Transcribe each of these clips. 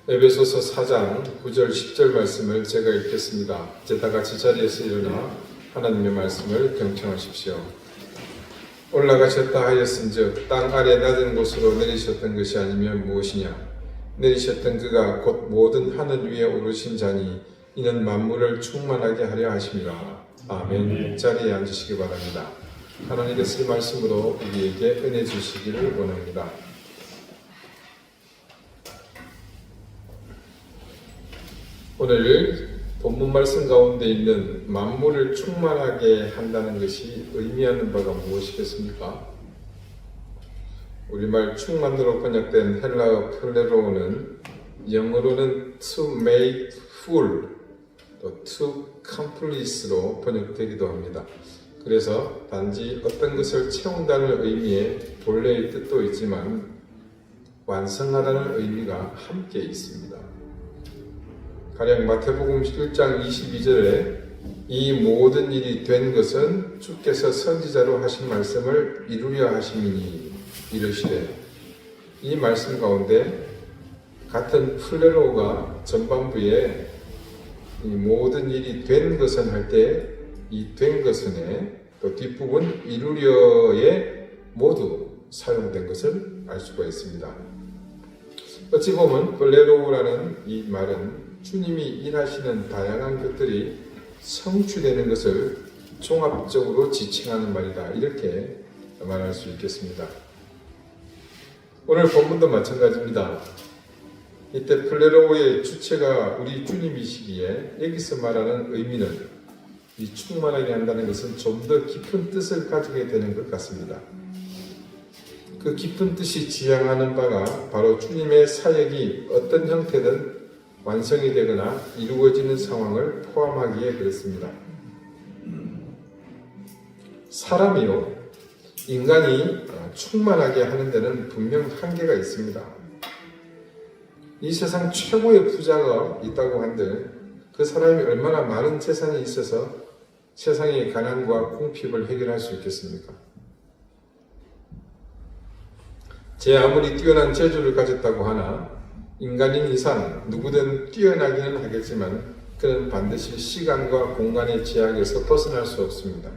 에베소서 4장 9절 10절 말씀을 제가 읽겠습니다. 이제 다 같이 자리에서 일어나 하나님의 말씀을 경청하십시오. 올라가셨다 하였은즉 땅 아래 낮은 곳으로 내리셨던 것이 아니면 무엇이냐? 내리셨던 그가 곧 모든 하늘 위에 오르신 자니 이는 만물을 충만하게 하려 하심이라. 아멘. 자리에 앉으시기 바랍니다. 하나님께서 이 말씀으로 우리에게 은혜 주시기를 원합니다. 오늘 본문 말씀 가운데 있는 만물을 충만하게 한다는 것이 의미하는 바가 무엇이겠습니까? 우리말 충만으로 번역된 헬라어 플레로는 영어로는 to make full, 또 to complete로 번역되기도 합니다. 그래서 단지 어떤 것을 채운다는 의미의 본래의 뜻도 있지만 완성하라는 의미가 함께 있습니다. 가령 마태복음 1장 22절에 이 모든 일이 된 것은 주께서 선지자로 하신 말씀을 이루려 하심이니 이르시되, 이 말씀 가운데 같은 플레로가 전반부에 이 모든 일이 된 것은 할 때 이 된 것은에 또 뒷부분 이루려에 모두 사용된 것을 알 수가 있습니다. 어찌 보면 플레로라는 이 말은 주님이 일하시는 다양한 것들이 성취되는 것을 종합적으로 지칭하는 말이다, 이렇게 말할 수 있겠습니다. 오늘 본문도 마찬가지입니다. 이때 플레로의 주체가 우리 주님이시기에 여기서 말하는 의미는 이 충만하게 한다는 것은 좀 더 깊은 뜻을 가지게 되는 것 같습니다. 그 깊은 뜻이 지향하는 바가 바로 주님의 사역이 어떤 형태든 완성이 되거나 이루어지는 상황을 포함하기에 그렇습니다. 사람이요, 인간이 충만하게 하는 데는 분명 한계가 있습니다. 이 세상 최고의 부자가 있다고 한들 그 사람이 얼마나 많은 재산이 있어서 세상의 가난과 궁핍을 해결할 수 있겠습니까? 제 아무리 뛰어난 재주를 가졌다고 하나 인간인 이상 누구든 뛰어나기는 하겠지만 그는 반드시 시간과 공간의 제약에서 벗어날 수 없습니다.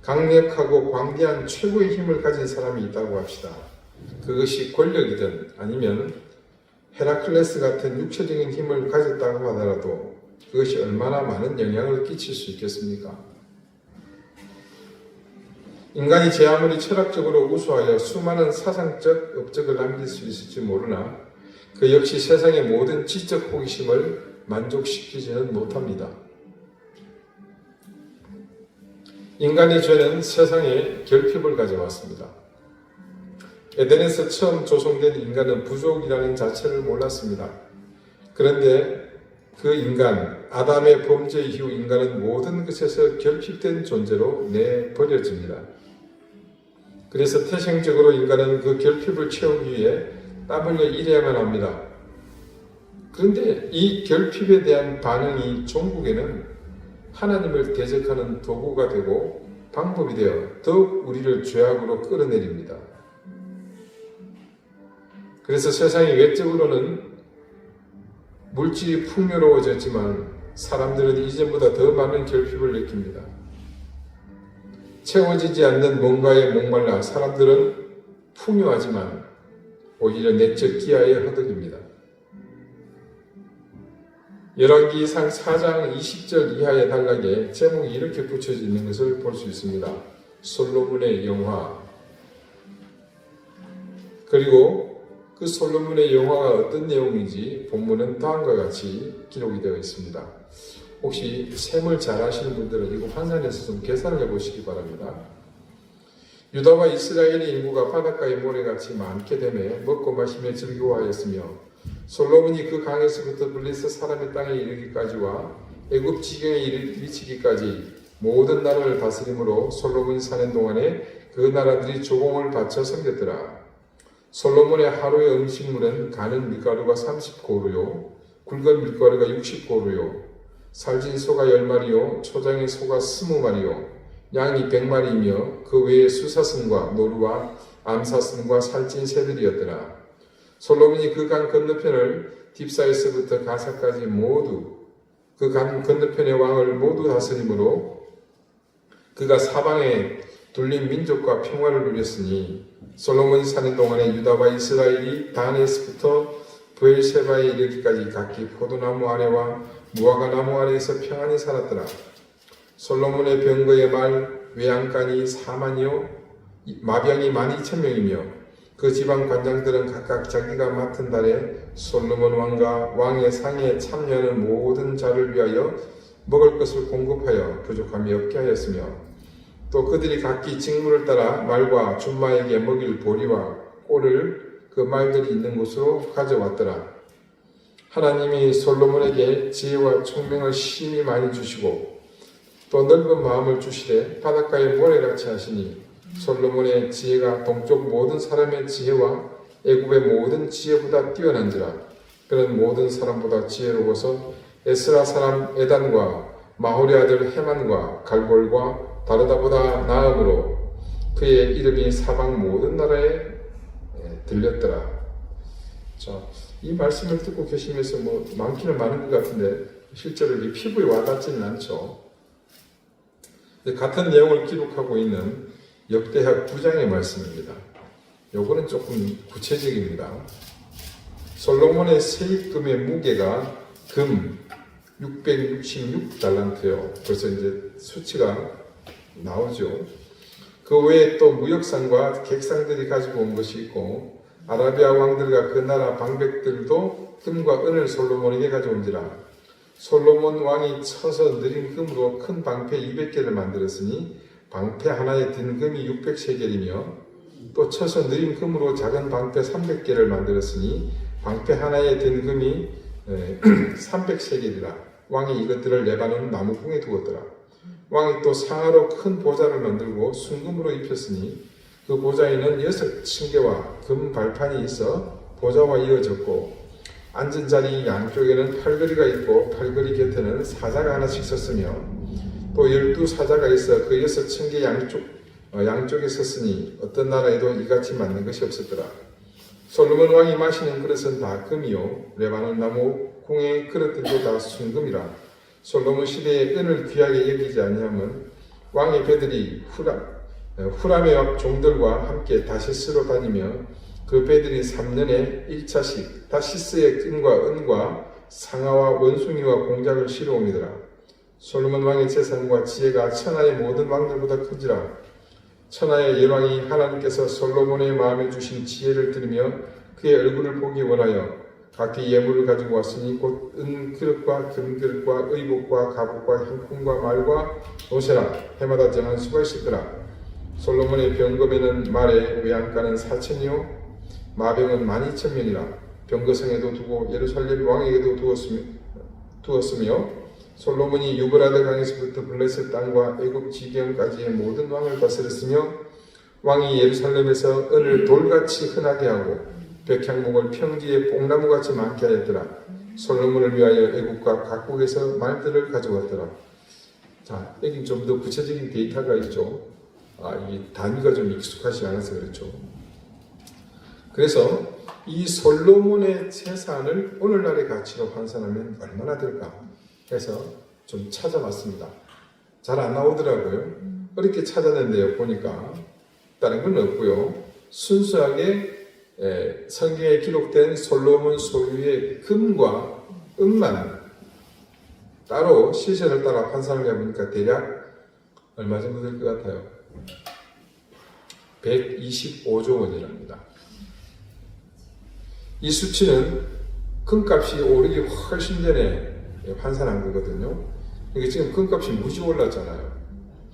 강력하고 광대한 최고의 힘을 가진 사람이 있다고 합시다. 그것이 권력이든 아니면 헤라클레스 같은 육체적인 힘을 가졌다고 하더라도 그것이 얼마나 많은 영향을 끼칠 수 있겠습니까? 인간이 제 아무리 철학적으로 우수하여 수많은 사상적 업적을 남길 수 있을지 모르나 그 역시 세상의 모든 지적 호기심을 만족시키지는 못합니다. 인간의 죄는 세상에 결핍을 가져왔습니다. 에덴에서 처음 조성된 인간은 부족이라는 자체를 몰랐습니다. 그런데 그 인간, 아담의 범죄 이후 인간은 모든 것에서 결핍된 존재로 내버려집니다. 그래서 태생적으로 인간은 그 결핍을 채우기 위해 땀 흘려 일해야만 합니다. 그런데 이 결핍에 대한 반응이 종국에는 하나님을 대적하는 도구가 되고 방법이 되어 더욱 우리를 죄악으로 끌어내립니다. 그래서 세상이 외적으로는 물질이 풍요로워졌지만 사람들은 이전보다 더 많은 결핍을 느낍니다. 채워지지 않는 뭔가에 목말라 사람들은 풍요하지만 오히려 내적 기아에 허덕입니다. 열왕기상 4장 20절 이하의 단락에 제목이 이렇게 붙여져 있는 것을 볼 수 있습니다. 솔로몬의 영화. 그리고 그 솔로몬의 영화가 어떤 내용인지 본문은 다음과 같이 기록이 되어 있습니다. 혹시 셈을 잘 아시는 분들은 이거 환산해서 좀 계산을 해보시기 바랍니다. 유다와 이스라엘의 인구가 바닷가의 모래같이 많게 되매 먹고 마시며 즐거워하였으며 솔로몬이 그 강에서부터 블레셋 사람의 땅에 이르기까지와 애굽 지경에 미치기까지 모든 나라를 다스림으로 솔로몬이 사는 동안에 그 나라들이 조공을 바쳐 섬겼더라. 솔로몬의 하루의 음식물은 가는 밀가루가 30고루요 굵은 밀가루가 60고루요 살진 소가 10마리요 초장의 소가 20마리요 양이 100마리이며 그 외에 수사슴과 노루와 암사슴과 살찐 새들이었더라. 솔로몬이 그 강 건너편을 딥사에서부터 가사까지 모두 그 강 건너편의 왕을 모두 다스림으로 그가 사방에 둘린 민족과 평화를 누렸으니 솔로몬이 사는 동안에 유다와 이스라엘이 단에서부터 브엘세바에 이르기까지 각기 포도나무 아래와 무화과 나무 아래에서 평안히 살았더라. 솔로몬의 병거의 말 외양간이 4만이요 마병이 12,000명이며 그 지방 관장들은 각각 자기가 맡은 달에 솔로몬 왕과 왕의 상에 참여하는 모든 자를 위하여 먹을 것을 공급하여 부족함이 없게 하였으며 또 그들이 각기 직무를 따라 말과 준마에게 먹일 보리와 꼴을 그 말들이 있는 곳으로 가져왔더라. 하나님이 솔로몬에게 지혜와 총명을 심히 많이 주시고 또 넓은 마음을 주시되 바닷가의 모래같이 하시니 솔로몬의 지혜가 동쪽 모든 사람의 지혜와 애굽의 모든 지혜보다 뛰어난지라. 그는 모든 사람보다 지혜로워서 에스라 사람 에단과 마홀의 아들 헤만과 갈골과 다르다보다 나음으로 그의 이름이 사방 모든 나라에 들렸더라. 자, 이 말씀을 듣고 계시면서 많기는 많은 것 같은데 실제로 이 피부에 와닿지는 않죠. 같은 내용을 기록하고 있는 역대하 9장의 말씀입니다. 요거는 조금 구체적입니다. 솔로몬의 세입금의 무게가 금 666달란트요. 벌써 이제 수치가 나오죠. 그 외에 또 무역상과 객상들이 가지고 온 것이 있고 아라비아 왕들과 그 나라 방백들도 금과 은을 솔로몬에게 가져온지라. 솔로몬 왕이 쳐서 느린 금으로 큰 방패 200개를 만들었으니 방패 하나에 든 금이 600세겔이며 또 쳐서 느린 금으로 작은 방패 300개를 만들었으니 방패 하나에 든 금이 300세겔이라. 왕이 이것들을 레바논 나무궁에 두었더라. 왕이 또 상하로 큰 보좌를 만들고 순금으로 입혔으니 그 보좌에는 6층계와 금 발판이 있어 보좌와 이어졌고 앉은 자리 양쪽에는 팔걸이가 있고 팔걸이 곁에는 사자가 하나씩 섰으며 또 12사자가 있어 그 6층계 양쪽에 섰으니 어떤 나라에도 이같이 맞는 것이 없었더라. 솔로몬 왕이 마시는 그릇은 다 금이요 레바논 나무 궁의 그릇들도 다 순금이라. 솔로몬 시대에 은을 귀하게 여기지 아니하면 왕의 배들이 후람의 종들과 함께 다시스로 다니며 그 배들이 3년에 1차씩 다시스의 금과 은과 상아와 원숭이와 공작을 실어옵니더라. 솔로몬 왕의 재산과 지혜가 천하의 모든 왕들보다 큰지라. 천하의 열왕이 하나님께서 솔로몬의 마음에 주신 지혜를 들으며 그의 얼굴을 보기 원하여 각기 예물을 가지고 왔으니 곧 은그릇과 금그릇과 의복과 갑옷과 향품과 말과 노새라. 해마다 정한 수가 있었더라. 솔로몬의 병검에는 말에 외양간은 4,000이요 마병은 12,000명이라. 병거성에도 두고 예루살렘 왕에게도 두었으며 솔로몬이 유브라데 강에서부터 블레셋 땅과 애굽 지경까지의 모든 왕을 다스렸으며 왕이 예루살렘에서 은을 돌같이 흔하게 하고 백향목을 평지에 뽕나무같이 많게 하였더라. 솔로몬을 위하여 애굽과 각국에서 말들을 가져왔더라. 자, 여기 좀 더 구체적인 데이터가 있죠. 이 단위가 좀 익숙하지 않아서 그렇죠. 그래서 이 솔로몬의 재산을 오늘날의 가치로 환산하면 얼마나 될까 해서 좀 찾아봤습니다. 잘 안 나오더라고요. 어렵게 찾아낸데요. 보니까 다른 건 없고요. 순수하게 성경에 기록된 솔로몬 소유의 금과 은만 따로 시세를 따라 환산을 해보니까 대략 얼마 정도 될 것 같아요? 125조 원이랍니다. 이 수치는 금값이 오르기 훨씬 전에 환산한 거거든요. 이게 지금 금값이 무지 올랐잖아요.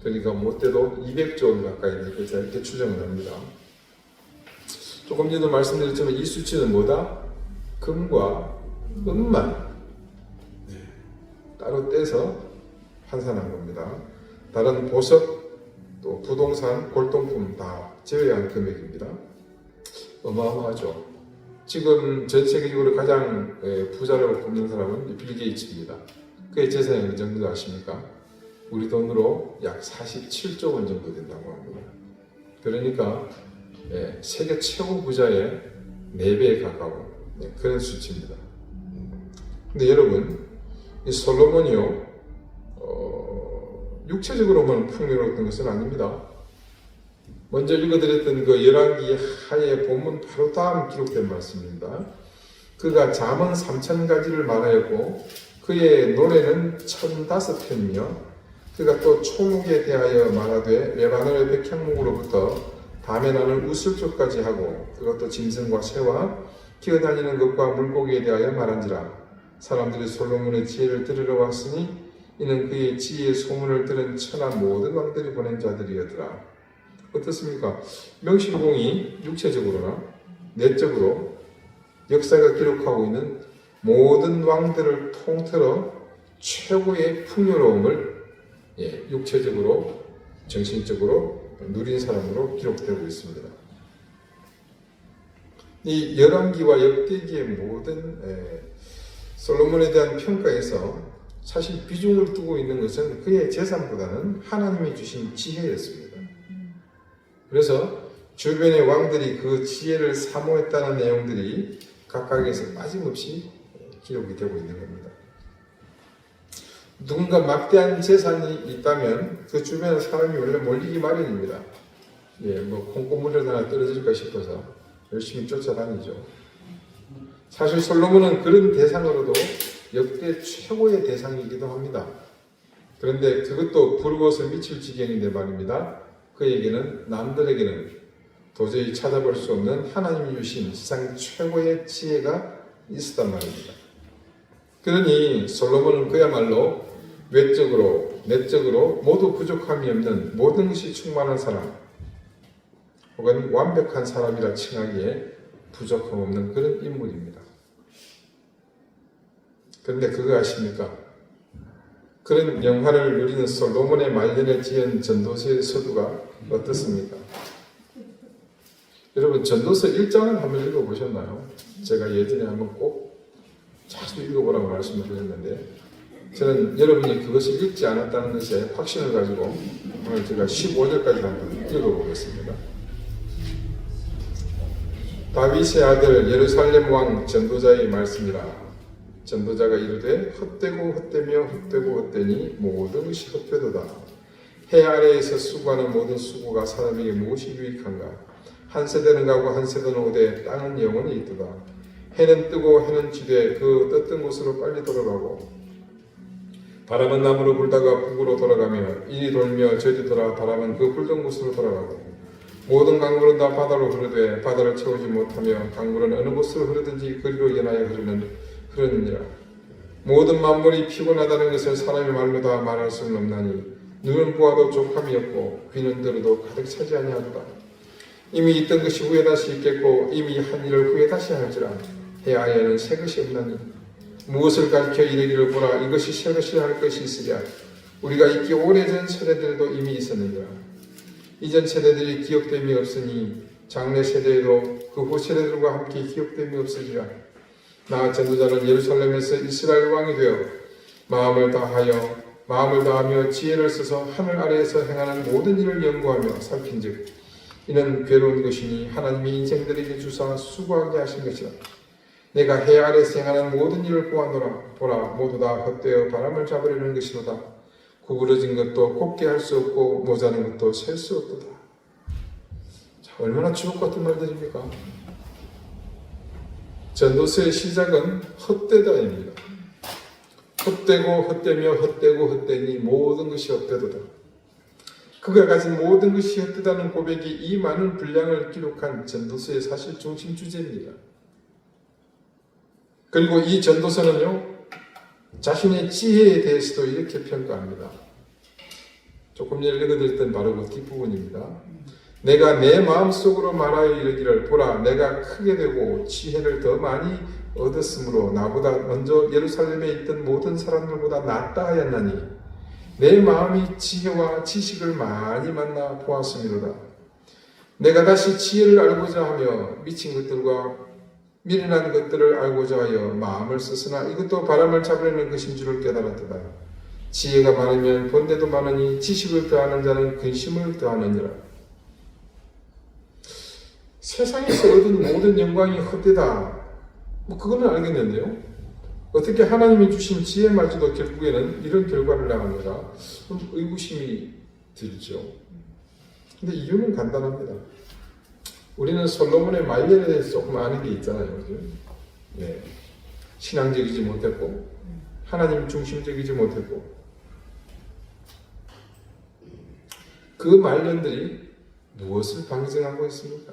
그러니까 못돼도 200조 원 가까이 되겠다 이렇게 추정을 합니다. 조금 전에도 말씀드렸지만 이 수치는 뭐다? 금과 은만 따로 떼서 환산한 겁니다. 다른 보석, 또 부동산, 골동품 다 제외한 금액입니다. 어마어마하죠. 지금 전 세계적으로 가장 부자라고 꼽는 사람은 빌 게이츠입니다. 그의 재산이 어느 정도 아십니까? 우리 돈으로 약 47조 원 정도 된다고 합니다. 그러니까 세계 최고 부자의 4배에 가까운 그런 수치입니다. 근데 여러분, 이 솔로몬이요, 육체적으로만 풍요로웠던 것은 아닙니다. 먼저 읽어드렸던 그 열왕기 하의 본문 바로 다음 기록된 말씀입니다. 그가 잠언 3000가지를 말하였고 그의 노래는 1005편이며 그가 또 초목에 대하여 말하되 레바논의 백향목으로부터 밤에 나는 우슬초까지 하고 그것도 짐승과 새와 기어다니는 것과 물고기에 대하여 말한지라. 사람들이 솔로몬의 지혜를 들으러 왔으니 이는 그의 지혜의 소문을 들은 천하 모든 왕들이 보낸 자들이었더라. 어떻습니까? 명실공히 육체적으로나 내적으로 역사가 기록하고 있는 모든 왕들을 통틀어 최고의 풍요로움을 육체적으로 정신적으로 누린 사람으로 기록되고 있습니다. 이 열왕기와 역대기의 모든 솔로몬에 대한 평가에서 사실 비중을 두고 있는 것은 그의 재산보다는 하나님이 주신 지혜였습니다. 그래서 주변의 왕들이 그 지혜를 사모했다는 내용들이 각각에서 빠짐없이 기록이 되고 있는 겁니다. 누군가 막대한 재산이 있다면 그 주변에 사람이 원래 몰리기 마련입니다. 콩고물에 하나 떨어질까 싶어서 열심히 쫓아다니죠. 사실 솔로몬은 그런 대상으로도 역대 최고의 대상이기도 합니다. 그런데 그것도 부러워서 미칠 지경인데 말입니다. 그에게는 남들에게는 도저히 찾아볼 수 없는 하나님이 주신 세상 최고의 지혜가 있었단 말입니다. 그러니 솔로몬은 그야말로 외적으로 내적으로 모두 부족함이 없는 모든 것이 충만한 사람 혹은 완벽한 사람이라 칭하기에 부족함 없는 그런 인물입니다. 그런데 그거 아십니까? 그런 영화를 누리는 솔로몬의 말년에 지은 전도서의 서두가 어떻습니까? 여러분 전도서 1장을 한번 읽어보셨나요? 제가 예전에 한번 꼭 자주 읽어보라고 말씀을 드렸는데 저는 여러분이 그것을 읽지 않았다는 것에 확신을 가지고 오늘 제가 15절까지 한번 읽어보겠습니다. 다윗의 아들 예루살렘 왕 전도자의 말씀이라. 전도자가 이르되 헛되고 헛되며 헛되고 헛되니 모든 것이 헛되도다. 해 아래에서 수고하는 모든 수고가 사람에게 무엇이 유익한가? 한 세대는 가고 한 세대는 오되 땅은 영원히 있도다. 해는 뜨고 해는 지되 그 떴던 곳으로 빨리 돌아가고 바람은 남으로 불다가 북으로 돌아가며 이리 돌며 저리 돌아 바람은 그 불던 곳으로 돌아가고 모든 강물은 다 바다로 흐르되 바다를 채우지 못하며 강물은 어느 곳으로 흐르든지 그리로 인하여 흐르느니라. 모든 만물이 피곤하다는 것을 사람의 말로 다 말할 수는 없나니 눈은 보아도 족함이 없고 귀는 들어도 가득 차지 아니하도다. 이미 있던 것이 후에 다시 있겠고 이미 한 일을 후에 다시 할지라. 해 아래에는 새 것이 없나니 무엇을 가르쳐 이르기를 보라 이것이 새 것이라 할 것이 있으랴. 우리가 있기 오래전 세대들도 이미 있었느니라. 이전 세대들이 기억됨이 없으니 장래 세대에도 그 후 세대들과 함께 기억됨이 없으리라. 나 전도자는 예루살렘에서 이스라엘 왕이 되어 마음을 다하며 지혜를 써서 하늘 아래에서 행하는 모든 일을 연구하며 살핀즉 이는 괴로운 것이니 하나님이 인생들에게 주사 수고하게 하신 것이라. 내가 해 아래에서 행하는 모든 일을 보았노라. 보라 모두 다 헛되어 바람을 잡으려는 것이로다. 구부러진 것도 곱게 할 수 없고 모자는 것도 셀 수 없도다. 자, 얼마나 주옥 같은 말들입니까? 전도서의 시작은 헛되다입니다. 헛되고 헛되며 헛되고 헛되니 모든 것이 헛되도다. 그가 가진 모든 것이 헛되다는 고백이 이 많은 분량을 기록한 전도서의 사실 중심 주제입니다. 그리고 이 전도서는요, 자신의 지혜에 대해서도 이렇게 평가합니다. 조금 전에 읽어드렸던 바로 그 뒷부분입니다. 내가 내 마음속으로 말하여 이르기를 보라 내가 크게 되고 지혜를 더 많이 얻었으므로 나보다 먼저 예루살렘에 있던 모든 사람들보다 낫다 하였나니 내 마음이 지혜와 지식을 많이 만나 보았음이로다. 내가 다시 지혜를 알고자 하며 미친 것들과 미련한 것들을 알고자 하여 마음을 썼으나 이것도 바람을 잡으려는 것인 줄을 깨달았도다. 지혜가 많으면 본대도 많으니 지식을 더하는 자는 근심을 더하느니라. 세상에서 얻은 모든 영광이 헛되다. 뭐 그거는 알겠는데요. 어떻게 하나님이 주신 지혜마저도 결국에는 이런 결과를 낳았는가? 좀 의구심이 들죠. 근데 이유는 간단합니다. 우리는 솔로몬의 말년에 대해서 조금 아는 게 있잖아요. 그죠? 네. 신앙적이지 못했고, 하나님 중심적이지 못했고, 그 말년들이 무엇을 방증하고 있습니까?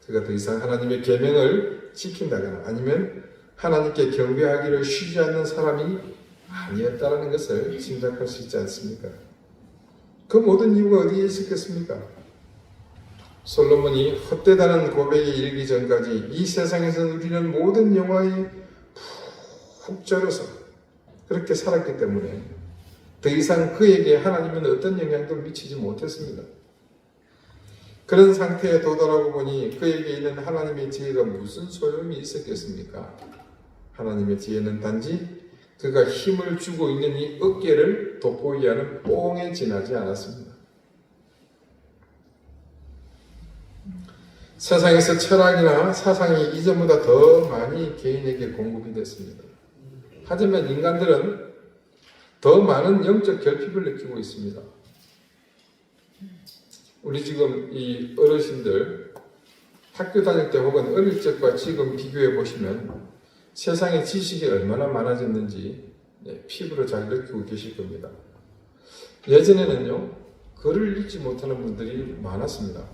그가 더 이상 하나님의 계명을 지킨다거나 아니면 하나님께 경배하기를 쉬지 않는 사람이 아니었다는 것을 짐작할 수 있지 않습니까? 그 모든 이유가 어디에 있었겠습니까? 솔로몬이 헛되다는 고백에 이르기 전까지 이 세상에서 누리는 모든 영화에 푹 절어서 그렇게 살았기 때문에 더 이상 그에게 하나님은 어떤 영향도 미치지 못했습니다. 그런 상태에 도달하고 보니 그에게 있는 하나님의 지혜가 무슨 소용이 있었겠습니까? 하나님의 지혜는 단지 그가 힘을 주고 있는 이 어깨를 돋보이게 하는 뽕에 지나지 않았습니다. 세상에서 철학이나 사상이 이전보다 더 많이 개인에게 공급이 됐습니다. 하지만 인간들은 더 많은 영적 결핍을 느끼고 있습니다. 우리 지금 이 어르신들 학교 다닐 때 혹은 어릴 적과 지금 비교해 보시면 세상의 지식이 얼마나 많아졌는지 피부로 잘 느끼고 계실 겁니다. 예전에는요, 글을 읽지 못하는 분들이 많았습니다.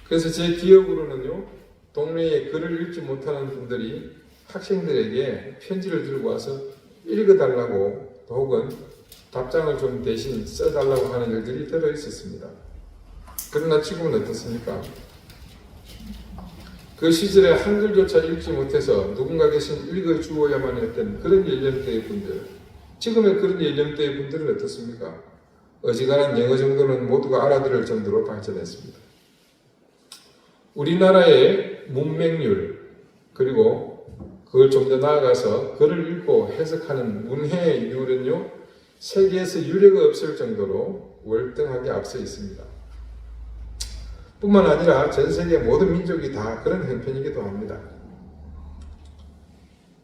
그래서 제 기억으로는요, 동네에 글을 읽지 못하는 분들이 학생들에게 편지를 들고 와서 읽어달라고 혹은 답장을 좀 대신 써달라고 하는 일들이 들어 있었습니다. 그러나 지금은 어떻습니까? 그 시절에 한글조차 읽지 못해서 누군가께서 읽어주어야만 했던 그런 연령대의 분들, 지금의 그런 연령대의 분들은 어떻습니까? 어지간한 영어 정도는 모두가 알아들을 정도로 발전했습니다. 우리나라의 문맹률, 그리고 그걸 좀 더 나아가서 글을 읽고 해석하는 문해율은요, 세계에서 유례가 없을 정도로 월등하게 앞서 있습니다. 뿐만 아니라 전 세계 모든 민족이 다 그런 형편이기도 합니다.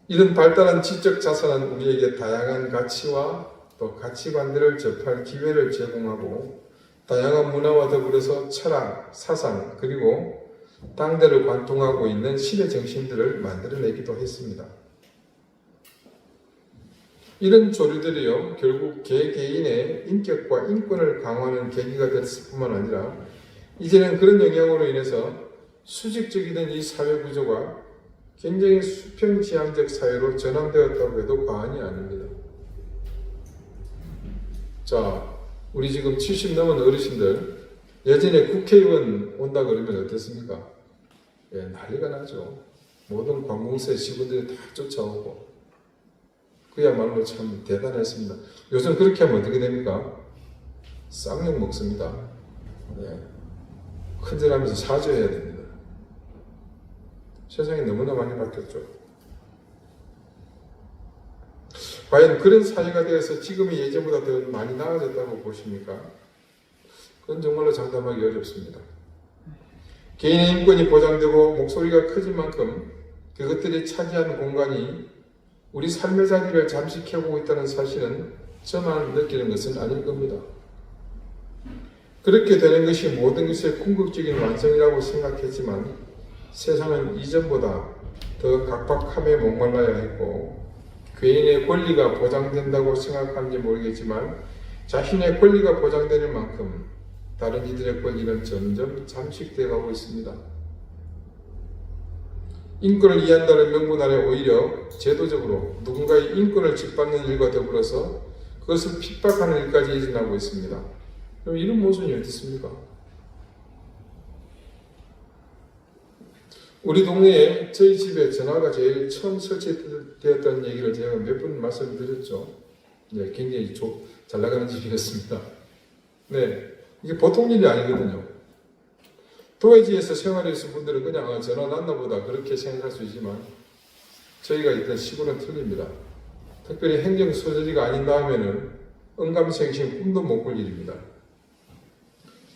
이런 발달한 지적 자산은 우리에게 다양한 가치와 또 가치관들을 접할 기회를 제공하고 다양한 문화와 더불어서 철학, 사상, 그리고 당대를 관통하고 있는 신의 정신들을 만들어내기도 했습니다. 이런 조류들이요, 결국 개개인의 인격과 인권을 강화하는 계기가 됐을 뿐만 아니라 이제는 그런 영향으로 인해서 수직적이던 이 사회 구조가 굉장히 수평지향적 사회로 전환되었다고 해도 과언이 아닙니다. 자, 우리 지금 70 넘은 어르신들, 예전에 국회의원 온다 그러면 어땠습니까? 예, 난리가 나죠. 모든 관공서 직원들이 다 쫓아오고 그야말로 참 대단했습니다. 요즘 그렇게 하면 어떻게 됩니까? 쌍욕 먹습니다. 예. 큰절하면서 사죄해야 됩니다. 세상이 너무나 많이 바뀌었죠. 과연 그런 사회가 되어서 지금이 예전보다 더 많이 나아졌다고 보십니까? 그건 정말로 장담하기 어렵습니다. 개인의 인권이 보장되고 목소리가 커진 만큼 그것들이 차지하는 공간이 우리 삶의 자리를 잠식해보고 있다는 사실은 저만 느끼는 것은 아닐 겁니다. 그렇게 되는 것이 모든 것의 궁극적인 완성이라고 생각했지만 세상은 이전보다 더 각박함에 목말라야 했고 개인의 권리가 보장된다고 생각하는지 모르겠지만 자신의 권리가 보장되는 만큼 다른 이들의 권리는 점점 잠식되어 가고 있습니다. 인권을 이해한다는 명분 아래 오히려 제도적으로 누군가의 인권을 짓밟는 일과 더불어서 그것을 핍박하는 일까지 일어나고 있습니다. 그럼 이런 모순이 어떻습니까? 우리 동네에 저희 집에 전화가 제일 처음 설치되었다는 얘기를 제가 몇 번 말씀드렸죠. 네, 굉장히 잘 나가는 집이었습니다. 네, 이게 보통 일이 아니거든요. 도회지에서 생활했을 분들은 그냥 전화 났나 보다 그렇게 생각할 수 있지만 저희가 있던 시골은 틀립니다. 특별히 행정 소재지가 아닌 다음에는 언감생심 꿈도 못 꿀 일입니다.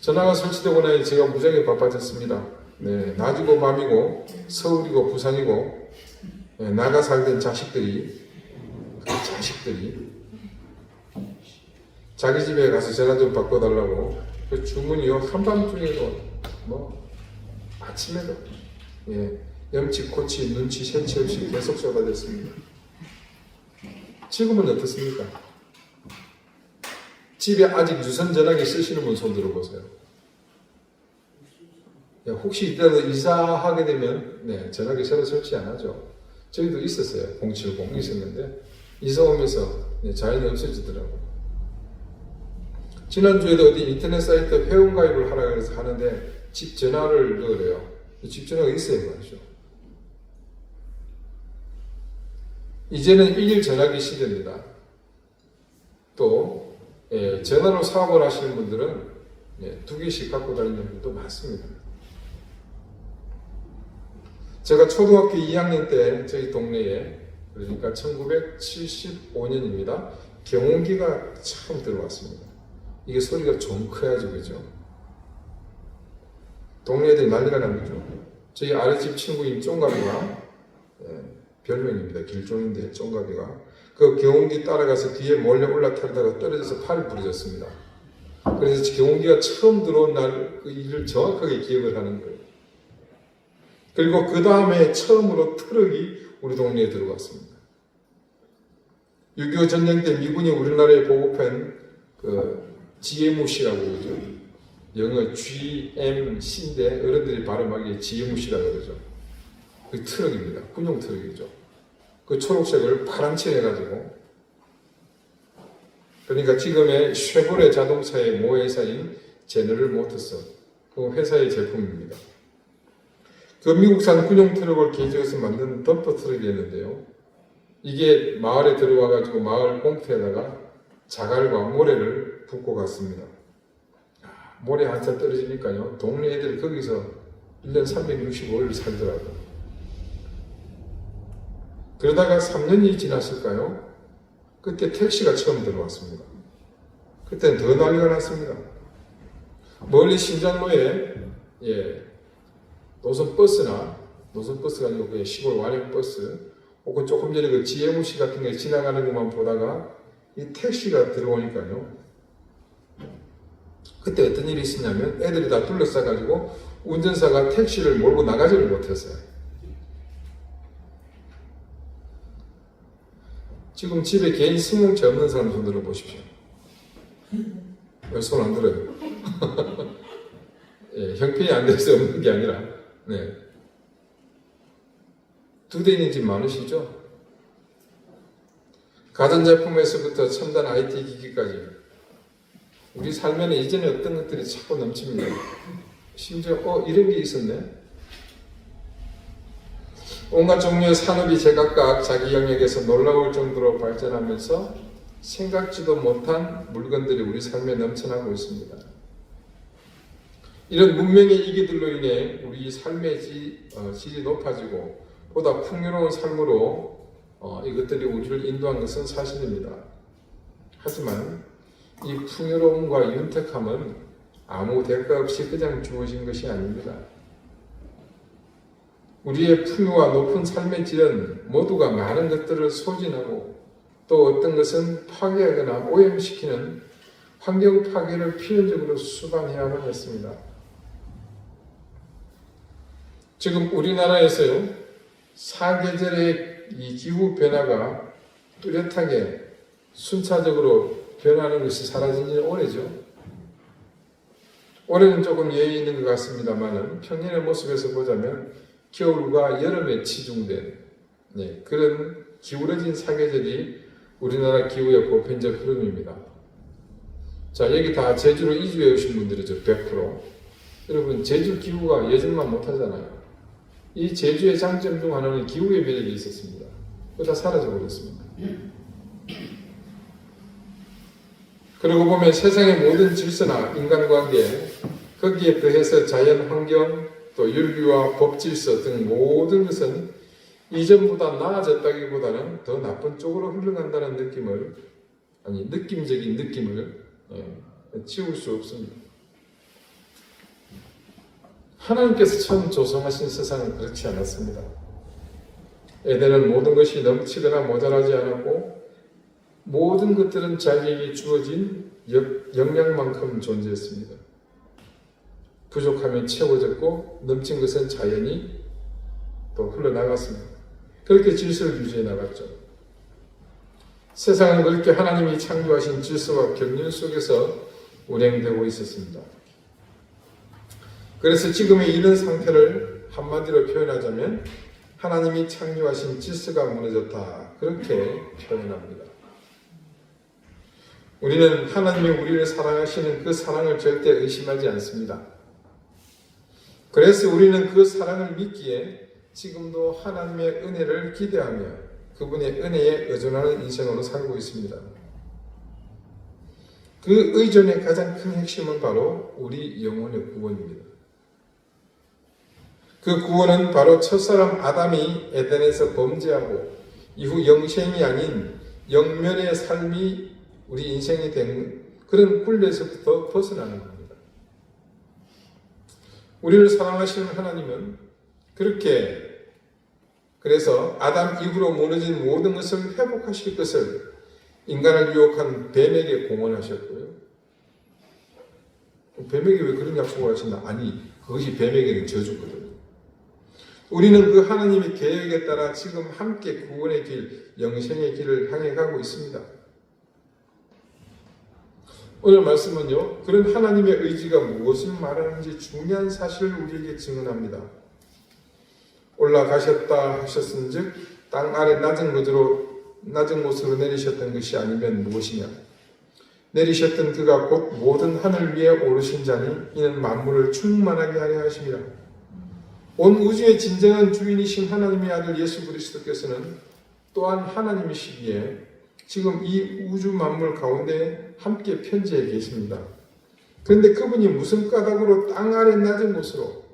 전화가 설치되고 나니 제가 무지하게 바빠졌습니다. 네, 낮이고 밤이고 서울이고 부산이고 네, 나가 살던 자식들이 자기 집에 가서 전화 좀 바꿔달라고 그 주문이요 한밤중에도 뭐 아침에도 예, 염치 코치 눈치 셈치 없이 계속 쏟아졌습니다. 지금은 어떻습니까? 집에 아직 유선 전화기 쓰시는 분 손 들어보세요. 예, 혹시 이따가 이사하게 되면 네, 전화기 새로 설치 안 하죠. 저희도 있었어요. 070 있었는데 이사 오면서 네, 자연히 없어지더라고요. 지난주에도 어디 인터넷 사이트 회원가입을 하라 그래서 하는데 집 전화를 넣으래요. 집 전화가 있어야 말이죠. 이제는 일일 전화기 시대입니다. 또 예, 전화로 사업을 하시는 분들은 예, 2개씩 갖고 다니는 분도 많습니다. 제가 초등학교 2학년 때 저희 동네에 그러니까 1975년입니다. 경운기가 처음 들어왔습니다. 이게 소리가 좀 커야죠, 그죠? 동네 애들이 난리가 납니다. 저희 아랫집 친구인 쫑가비가 예, 별명입니다. 길종인데 쫑가비가 그 경운기 따라가서 뒤에 몰래 올라타다가 떨어져서 팔을 부러졌습니다. 그래서 경운기가 처음 들어온 날 그 일을 정확하게 기억을 하는 거예요. 그리고 그 다음에 처음으로 트럭이 우리 동네에 들어왔습니다. 6.25 전쟁 때 미군이 우리나라에 보급한 그 GMC라고 그러죠. 영어 GMC인데 어른들이 발음하기에 GMC라고 그러죠. 그 트럭입니다. 군용 트럭이죠. 그 초록색을 파란색 해가지고 그러니까 지금의 쉐보레 자동차의 모회사인 제너럴 모터스 그 회사의 제품입니다. 그 미국산 군용 트럭을 개조해서 만든 덤퍼 트럭이었는데요. 이게 마을에 들어와가지고 마을 공터에다가 자갈과 모래를 붓고 갔습니다. 모래 한참 떨어지니까요. 동네 애들이 거기서 1년 365일 살더라고요. 그러다가 3년이 지났을까요? 그때 택시가 처음 들어왔습니다. 그때는 더 난리가 났습니다. 멀리 신장로에 노선버스가 아니고 그냥 시골 완행버스 혹은 조금 전에 그 GMC 같은 게 지나가는 것만 보다가 이 택시가 들어오니까요. 그때 어떤 일이 있었냐면 애들이 다 둘러싸가지고 운전사가 택시를 몰고 나가지를 못했어요. 지금 집에 개인 승용차 없는 사람 손 들어보십시오. 왜 손 안 들어요? 예, 형편이 안 돼서 없는 게 아니라 네. 2대 있는 집 많으시죠? 가전제품에서부터 첨단 IT 기기까지 우리 삶에는 이제는 어떤 것들이 자꾸 넘칩니다. 심지어 이런 게 있었네. 온갖 종류의 산업이 제각각 자기 영역에서 놀라울 정도로 발전하면서 생각지도 못한 물건들이 우리 삶에 넘쳐나고 있습니다. 이런 문명의 이기들로 인해 우리 삶의 질이 높아지고 보다 풍요로운 삶으로 이것들이 우리를 인도한 것은 사실입니다. 하지만 이 풍요로움과 윤택함은 아무 대가 없이 그냥 주어진 것이 아닙니다. 우리의 풍요와 높은 삶의 질은 모두가 많은 것들을 소진하고 또 어떤 것은 파괴하거나 오염시키는 환경 파괴를 필연적으로 수반해야만 했습니다. 지금 우리나라에서요, 사계절의 이 기후 변화가 뚜렷하게 순차적으로 변하는 것이 사라진 지는 오래죠. 올해는 조금 예외 있는 것 같습니다만 평년의 모습에서 보자면 겨울과 여름에 치중된 그런 기울어진 사계절이 우리나라 기후의 보편적 흐름입니다. 자, 여기 다 제주로 이주해 오신 분들이죠. 100%. 여러분, 제주 기후가 예전만 못하잖아요. 이 제주의 장점 중 하나는 기후의 매력이 있었습니다. 그거 다 사라져 버렸습니다. 그러고 보면 세상의 모든 질서나 인간관계, 거기에 더해서 자연환경, 또 윤리와 법질서 등 모든 것은 이전보다 나아졌다기보다는 더 나쁜 쪽으로 흘러간다는 느낌적인 느낌을 지울 수 없습니다. 하나님께서 처음 조성하신 세상은 그렇지 않았습니다. 에덴은 모든 것이 넘치거나 모자라지 않았고 모든 것들은 자기에게 주어진 역량만큼 존재했습니다. 부족하면 채워졌고 넘친 것은 자연히 또 흘러나갔습니다. 그렇게 질서를 유지해 나갔죠. 세상은 그렇게 하나님이 창조하신 질서와 경륜 속에서 운행되고 있었습니다. 그래서 지금의 이런 상태를 한마디로 표현하자면 하나님이 창조하신 질서가 무너졌다, 그렇게 표현합니다. 우리는 하나님이 우리를 사랑하시는 그 사랑을 절대 의심하지 않습니다. 그래서 우리는 그 사랑을 믿기에 지금도 하나님의 은혜를 기대하며 그분의 은혜에 의존하는 인생으로 살고 있습니다. 그 의존의 가장 큰 핵심은 바로 우리 영혼의 구원입니다. 그 구원은 바로 첫사람 아담이 에덴에서 범죄하고 이후 영생이 아닌 영면의 삶이 우리 인생이 된 그런 굴레에서부터 벗어나는 겁니다. 우리를 사랑하시는 하나님은 그래서 아담 이후로 무너진 모든 것을 회복하실 것을 인간을 유혹한 뱀에게 공언하셨고요. 뱀에게 왜 그런 약속을 하신다? 아니, 그것이 뱀에게는 저주거든요. 우리는 그 하나님의 계획에 따라 지금 함께 구원의 길, 영생의 길을 향해 가고 있습니다. 오늘 말씀은요, 그런 하나님의 의지가 무엇을 말하는지 중요한 사실을 우리에게 증언합니다. 올라가셨다 하셨은즉 땅 아래 낮은 곳으로 내리셨던 것이 아니면 무엇이냐? 내리셨던 그가 곧 모든 하늘 위에 오르신 자니 이는 만물을 충만하게 하려 하심이라. 온 우주의 진정한 주인이신 하나님의 아들 예수 그리스도께서는 또한 하나님이시기에 지금 이 우주 만물 가운데 함께 편지해 계십니다. 그런데 그분이 무슨 까닭으로 땅 아래 낮은 곳으로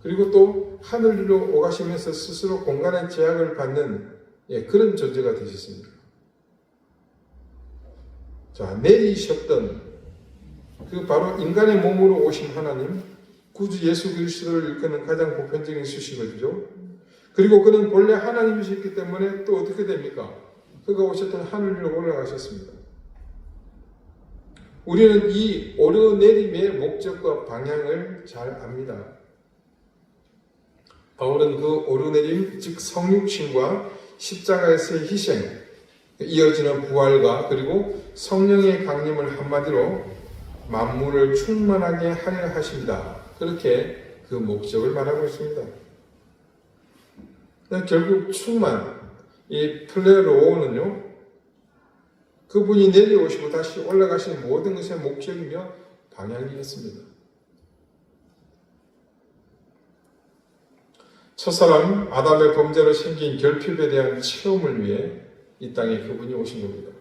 그리고 또 하늘 위로 오가시면서 스스로 공간의 제약을 받는 그런 존재가 되셨습니다. 자, 내리셨던 그 바로 인간의 몸으로 오신 하나님, 구주 예수 그리스도를 일컫는 가장 보편적인 수식어죠. 그리고 그는 본래 하나님이셨기 때문에 또 어떻게 됩니까? 그가 오셨던 하늘 위로 올라가셨습니다. 우리는 이 오르내림의 목적과 방향을 잘 압니다. 바울은 그 오르내림, 즉 성육신과 십자가에서의 희생, 이어지는 부활과 그리고 성령의 강림을 한마디로 만물을 충만하게 하려 하십니다. 그렇게 그 목적을 말하고 있습니다. 결국 충만, 이 플레로우는요, 그분이 내려오시고 다시 올라가신 모든 것의 목적이며 방향이었습니다. 첫사람 아담의 범죄로 생긴 결핍에 대한 체험을 위해 이 땅에 그분이 오신 겁니다.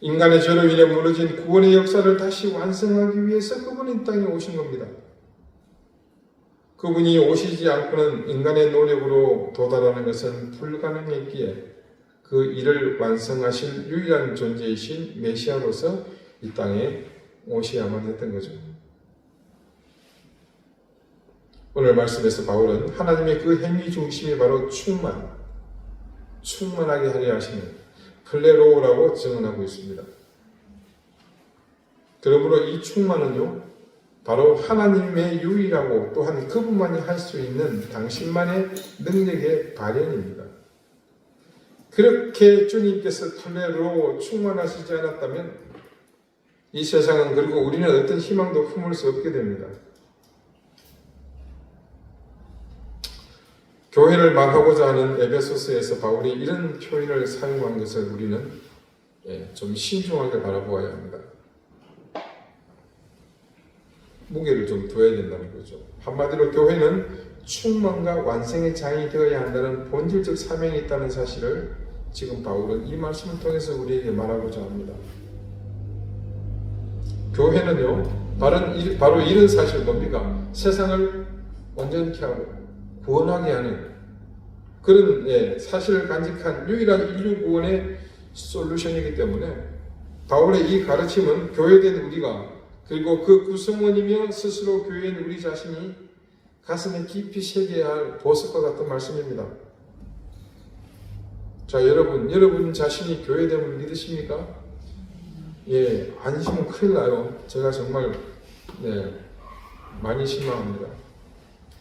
인간의 죄로 인해 무너진 구원의 역사를 다시 완성하기 위해서 그분이 이 땅에 오신 겁니다. 그분이 오시지 않고는 인간의 노력으로 도달하는 것은 불가능했기에 그 일을 완성하실 유일한 존재이신 메시아로서 이 땅에 오셔야만 했던 거죠. 오늘 말씀에서 바울은 하나님의 그 행위 중심이 바로 충만하게 하려 하시는 플레로우라고 증언하고 있습니다. 그러므로 이 충만은요, 바로 하나님의 유일하고 또한 그분만이 할 수 있는 당신만의 능력의 발현입니다. 그렇게 주님께서 플레로우 충만하시지 않았다면 이 세상은 그리고 우리는 어떤 희망도 품을 수 없게 됩니다. 교회를 말하고자 하는 에베소서에서 바울이 이런 표현을 사용한 것을 우리는 좀 신중하게 바라보아야 합니다. 무게를 좀 둬야 된다는 거죠. 한마디로 교회는 충만과 완성의 장이 되어야 한다는 본질적 사명이 있다는 사실을 지금 바울은 이 말씀을 통해서 우리에게 말하고자 합니다. 교회는요, 바로 이런 사실 뭡니까? 세상을 온전케 하고 구원하게 하는 그런 사실을 간직한 유일한 인류 구원의 솔루션이기 때문에 바울의 이 가르침은 교회된 우리가 그리고 그 구성원이며 스스로 교회인 우리 자신이 가슴에 깊이 새겨야 할 보석과 같은 말씀입니다. 자, 여러분 자신이 교회됨을 믿으십니까? 예, 아니시면 큰일 나요. 제가 정말 많이 실망합니다.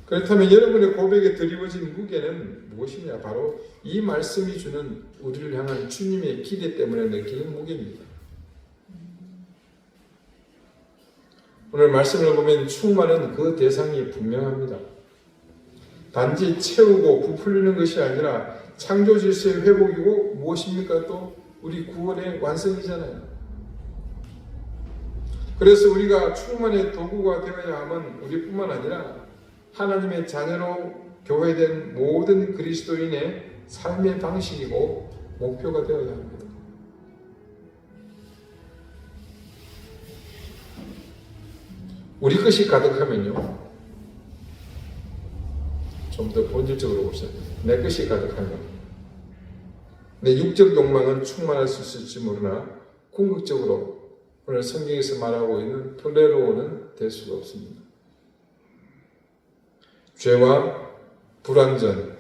그렇다면 여러분의 고백에 드리워진 무게는 무엇이냐? 바로 이 말씀이 주는 우리를 향한 주님의 기대 때문에 느끼는 무게입니다. 오늘 말씀을 보면 충만은 그 대상이 분명합니다. 단지 채우고 부풀리는 것이 아니라 창조 질서의 회복이고 무엇입니까? 또 우리 구원의 완성이잖아요. 그래서 우리가 충만의 도구가 되어야 함은 우리뿐만 아니라 하나님의 자녀로 교회된 모든 그리스도인의 삶의 방식이고 목표가 되어야 합니다. 우리 것이 가득하면요, 좀 더 본질적으로 봅시다. 내 것이 가득하면 내 육적 욕망은 충만할 수 있을지 모르나 궁극적으로 오늘 성경에서 말하고 있는 플레로는 될 수가 없습니다. 죄와 불완전,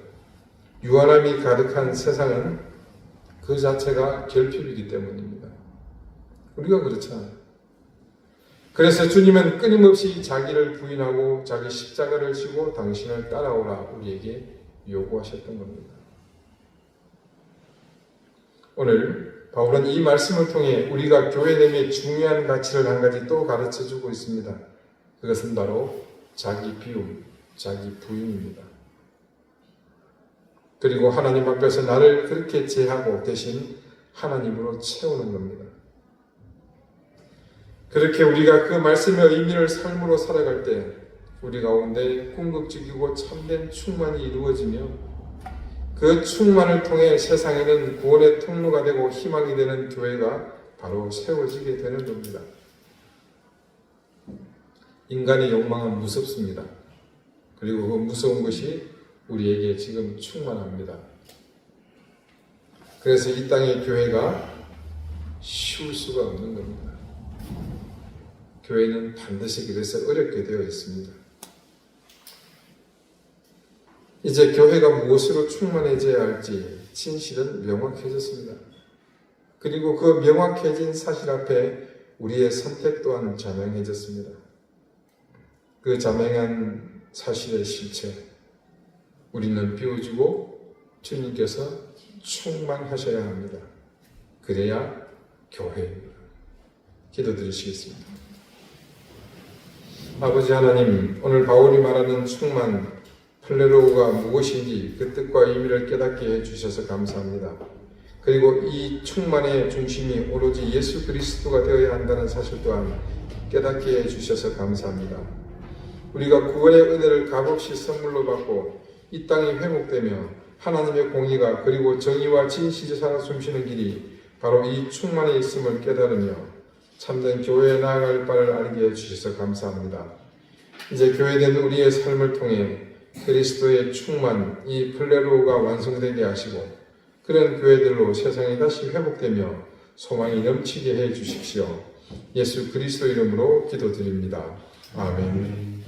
유한함이 가득한 세상은 그 자체가 결핍이기 때문입니다. 우리가 그렇잖아요. 그래서 주님은 끊임없이 자기를 부인하고 자기 십자가를 지고 당신을 따라오라 우리에게 요구하셨던 겁니다. 오늘 바울은 이 말씀을 통해 우리가 교회됨의 중요한 가치를 한 가지 또 가르쳐주고 있습니다. 그것은 바로 자기 비움, 자기 부인입니다. 그리고 하나님 앞에서 나를 그렇게 제하고 대신 하나님으로 채우는 겁니다. 그렇게 우리가 그 말씀의 의미를 삶으로 살아갈 때 우리 가운데 궁극적이고 참된 충만이 이루어지며 그 충만을 통해 세상에는 구원의 통로가 되고 희망이 되는 교회가 바로 세워지게 되는 겁니다. 인간의 욕망은 무섭습니다. 그리고 그 무서운 것이 우리에게 지금 충만합니다. 그래서 이 땅의 교회가 쉬울 수가 없는 겁니다. 교회는 반드시 그래서 어렵게 되어 있습니다. 이제 교회가 무엇으로 충만해져야 할지 진실은 명확해졌습니다. 그리고 그 명확해진 사실 앞에 우리의 선택 또한 자명해졌습니다. 그 자명한 사실의 실체, 우리는 비워주고 주님께서 충만하셔야 합니다. 그래야 교회입니다. 기도드리시겠습니다. 아버지 하나님, 오늘 바울이 말하는 충만, 플레로우가 무엇인지 그 뜻과 의미를 깨닫게 해주셔서 감사합니다. 그리고 이 충만의 중심이 오로지 예수 그리스도가 되어야 한다는 사실 또한 깨닫게 해주셔서 감사합니다. 우리가 구원의 은혜를 값없이 선물로 받고 이 땅이 회복되며 하나님의 공의가 그리고 정의와 진실이 살아 숨쉬는 길이 바로 이 충만에 있음을 깨달으며 참된 교회에 나아갈 바를 알게 해주셔서 감사합니다. 이제 교회된 우리의 삶을 통해 그리스도의 충만, 이 플레로가 완성되게 하시고 그런 교회들로 세상이 다시 회복되며 소망이 넘치게 해 주십시오. 예수 그리스도 이름으로 기도드립니다. 아멘.